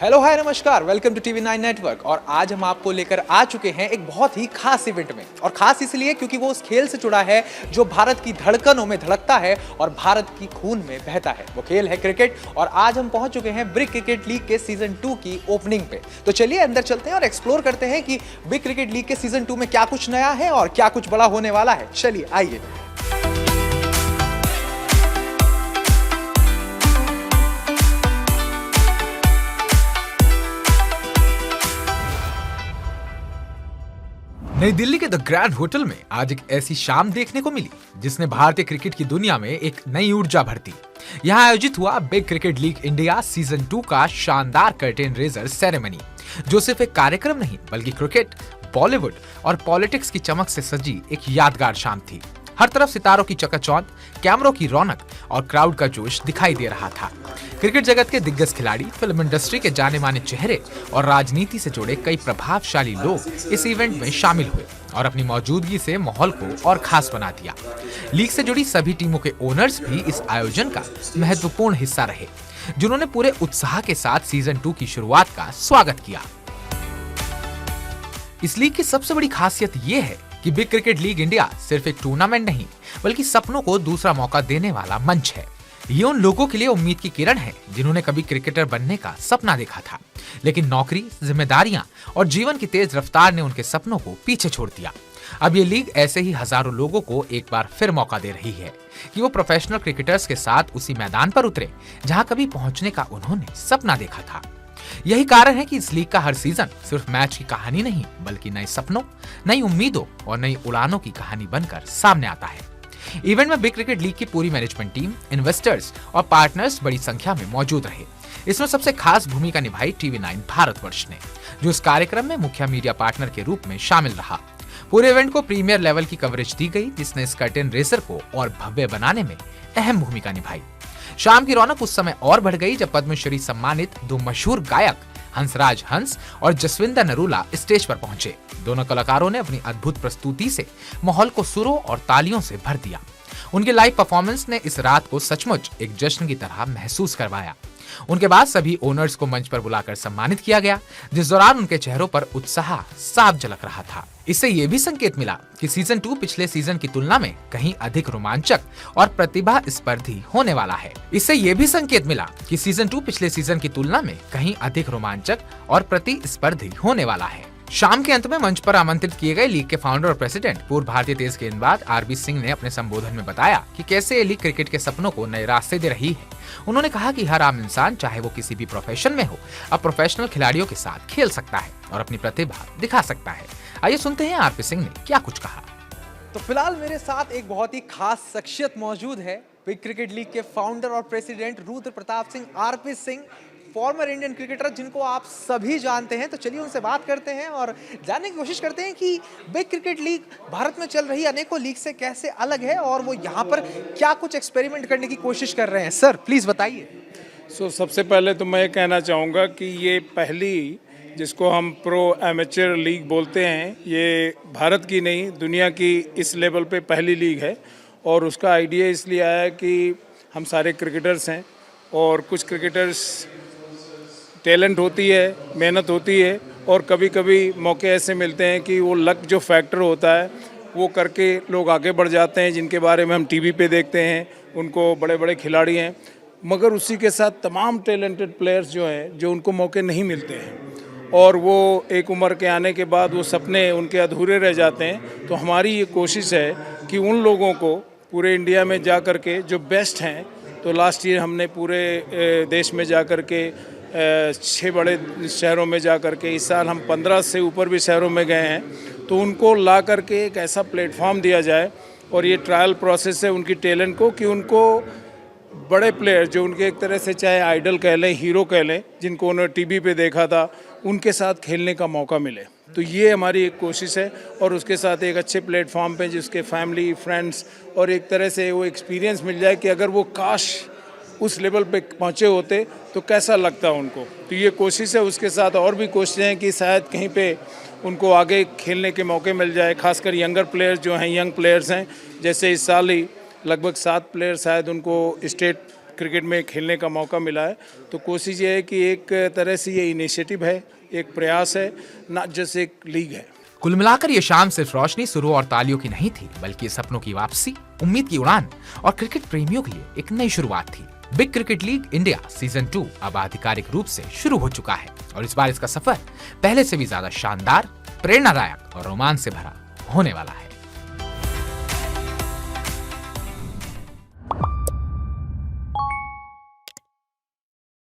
Hello hi नमस्कार, welcome to TV 9 network. और आज हम आपको लेकर आ चुके हैं एक बहुत ही खास इवेंट में। और खास इसलिए क्योंकि वो उस खेल से जुड़ा है जो भारत की धड़कनों में धड़कता है और भारत की खून में बहता है। वो खेल है क्रिकेट। और आज हम पहुंच चुके हैं ब्रिक क्रिकेट लीग के सीजन 2 की ओपनिंग पे। तो चलिए अंदर चलते हैं और एक्सप्लोर करते हैं कि ब्रिक क्रिकेट लीग के सीजन 2 में क्या कुछ नया है और क्या कुछ बड़ा होने वाला है। चलिए आइए। नई दिल्ली के द ग्रैंड होटल में आज एक ऐसी शाम देखने को मिली जिसने भारतीय क्रिकेट की दुनिया में एक नई ऊर्जा भर दी। यहाँ आयोजित हुआ big cricket league India season 2 का शानदार कर्टेन रेजर सेरेमनी, जो सिर्फ एक कार्यक्रम नहीं बल्कि क्रिकेट, बॉलीवुड और पॉलिटिक्स की चमक से सजी एक यादगार शाम थी। हर तरफ सितारों की चकाचौंध, कैमरों की रौनक और क्राउड का जोश दिखाई दे रहा था। क्रिकेट जगत के दिग्गज खिलाड़ी, फिल्म इंडस्ट्री के जाने माने चेहरे और राजनीति से जुड़े कई प्रभावशाली लोग इस इवेंट में शामिल हुए और अपनी मौजूदगी से माहौल को और खास बना दिया। लीग से जुड़ी सभी टीमों के ओनर्स भी इस आयोजन का महत्वपूर्ण हिस्सा रहे, जिन्होंने पूरे उत्साह के साथ सीजन 2 की शुरुआत का स्वागत किया। इस लीग की सबसे बड़ी खासियत ये है कि बिग क्रिकेट लीग इंडिया सिर्फ एक टूर्नामेंट नहीं बल्कि सपनों को दूसरा मौका देने वाला मंच है। ये उन लोगों के लिए उम्मीद की किरण है जिन्होंने कभी क्रिकेटर बनने का सपना देखा था, लेकिन नौकरी, जिम्मेदारियां और जीवन की तेज रफ्तार ने उनके सपनों को पीछे छोड़ दिया। अब ये लीग ऐसे ही हजारों लोगों को एक बार फिर मौका दे रही है कि वो प्रोफेशनल क्रिकेटर्स के साथ उसी मैदान पर उतरे जहां कभी पहुंचने का उन्होंने सपना देखा था। यही कारण है कि इस लीग का हर सीजन सिर्फ मैच की कहानी नहीं बल्कि नए सपनों, नई उम्मीदों और नई उड़ानों की कहानी बनकर सामने आता है। इवेंट में बिग क्रिकेट लीग की पूरी मैनेजमेंट टीम, इन्वेस्टर्स और पार्टनर्स बड़ी संख्या में मौजूद रहे। इसमें सबसे खास भूमिका निभाई टीवी 9 भारतवर्ष ने, जो इस कार्यक्रम में मुख्य मीडिया पार्टनर के रूप में शामिल रहा। पूरे इवेंट को प्रीमियर लेवल की कवरेज दी गई, जिसने इस कर्टेन रेसर को और भव्य बनाने में अहम भूमिका निभाई। शाम की रौनक उस समय और बढ़ गई जब पद्मश्री सम्मानित दो मशहूर गायक हंसराज हंस और जसविंदर नरूला स्टेज पर पहुंचे। दोनों कलाकारों ने अपनी अद्भुत प्रस्तुति से माहौल को सुरों और तालियों से भर दिया। उनके लाइव परफॉर्मेंस ने इस रात को सचमुच एक जश्न की तरह महसूस करवाया। उनके बाद सभी ओनर्स को मंच पर बुलाकर सम्मानित किया गया, जिस दौरान उनके चेहरों पर उत्साह साफ झलक रहा था। इससे यह भी संकेत मिला कि सीजन 2 पिछले सीजन की तुलना में कहीं अधिक रोमांचक और प्रतिभा स्पर्धी होने वाला है। इससे यह भी संकेत मिला कि सीजन 2 पिछले सीजन की तुलना में कहीं अधिक रोमांचक और प्रतिस्पर्धी होने वाला है। शाम के अंत में मंच पर आमंत्रित किए गए लीग के फाउंडर और प्रेसिडेंट, पूर्व भारतीय तेज गेंदबाज आरबी सिंह ने अपने संबोधन में बताया कि कैसे ये लीग क्रिकेट के सपनों को नए रास्ते दे रही है। उन्होंने कहा कि हर आम इंसान, चाहे वो किसी भी प्रोफेशन में हो, अब प्रोफेशनल खिलाड़ियों के साथ खेल सकता है और अपनी प्रतिभा दिखा सकता है। आइए सुनते हैं आरपी सिंह ने क्या कुछ कहा। तो फिलहाल मेरे साथ एक बहुत ही खास शख्सियत मौजूद है, बिग क्रिकेट लीग के फाउंडर और president Rudra Pratap Singh, RP Singh, former Indian cricketer जिनको आप सभी जानते हैं। तो चलिए उनसे बात करते हैं और जानने की कोशिश करते हैं कि बिग क्रिकेट लीग भारत में चल रही अनेकों लीग से कैसे अलग है और वो यहाँ पर क्या कुछ एक्सपेरिमेंट करने की कोशिश कर रहे हैं। सर प्लीज बताइए। सबसे पहले तो मैं कहना चाहूँगा कि ये पहली, जिसको हम प्रो एमेचर लीग बोलते हैं, ये भारत की नहीं दुनिया की इस लेवल पे पहली लीग है। और उसका आइडिया इसलिए आया कि हम सारे क्रिकेटर्स हैं और कुछ क्रिकेटर्स टैलेंट होती है, मेहनत होती है और कभी कभी मौके ऐसे मिलते हैं कि वो लक जो फैक्टर होता है वो करके लोग आगे बढ़ जाते हैं, जिनके बारे में हम टीवी पे देखते हैं, उनको बड़े बड़े खिलाड़ी हैं। मगर उसी के साथ तमाम टैलेंटेड प्लेयर्स जो हैं, जो उनको मौके नहीं मिलते हैं और वो एक उम्र के आने के बाद वो सपने उनके अधूरे रह जाते हैं। तो हमारी ये कोशिश है कि उन लोगों को पूरे इंडिया में जा कर के जो बेस्ट हैं, तो लास्ट ईयर हमने पूरे देश में जा कर के 6 बड़े शहरों में जा कर के, इस साल हम 15 से ऊपर भी शहरों में गए हैं। तो उनको ला कर के एक ऐसा प्लेटफॉर्म दिया जाए और ये ट्रायल प्रोसेस है उनकी टैलेंट को, कि उनको बड़े प्लेयर जो उनके एक तरह से चाहे आइडल कह लें, हीरो कह लें, जिनको उन्होंने टीवी पे देखा था, उनके साथ खेलने का मौका मिले। तो ये हमारी एक कोशिश है और उसके साथ एक अच्छे प्लेटफॉर्म पे जिसके फैमिली, फ्रेंड्स और एक तरह से वो एक्सपीरियंस मिल जाए कि अगर वो काश उस लेवल पे पहुँचे होते तो कैसा लगता उनको। तो ये कोशिश है। उसके साथ और भी कोशिशें हैं कि शायद कहीं पे उनको आगे खेलने के मौके मिल जाए, खासकर यंगर प्लेयर्स जो हैं, यंग प्लेयर्स हैं। जैसे इस साल ही लगभग 7 प्लेयर शायद उनको स्टेट क्रिकेट में खेलने का मौका मिला है। तो कोशिश ये है कि एक तरह से ये इनिशिएटिव है, एक प्रयास है, ना जस्ट एक लीग है। कुल मिलाकर ये शाम सिर्फ रोशनी, सुरों और तालियों की नहीं थी, बल्कि सपनों की वापसी, उम्मीद की उड़ान और क्रिकेट प्रेमियों के लिए एक नई शुरुआत थी। Big cricket league India season 2 अब आधिकारिक रूप से शुरू हो चुका है और इस बार इसका सफर पहले से भी ज्यादा शानदार, प्रेरणादायक और रोमांच से भरा होने वाला है।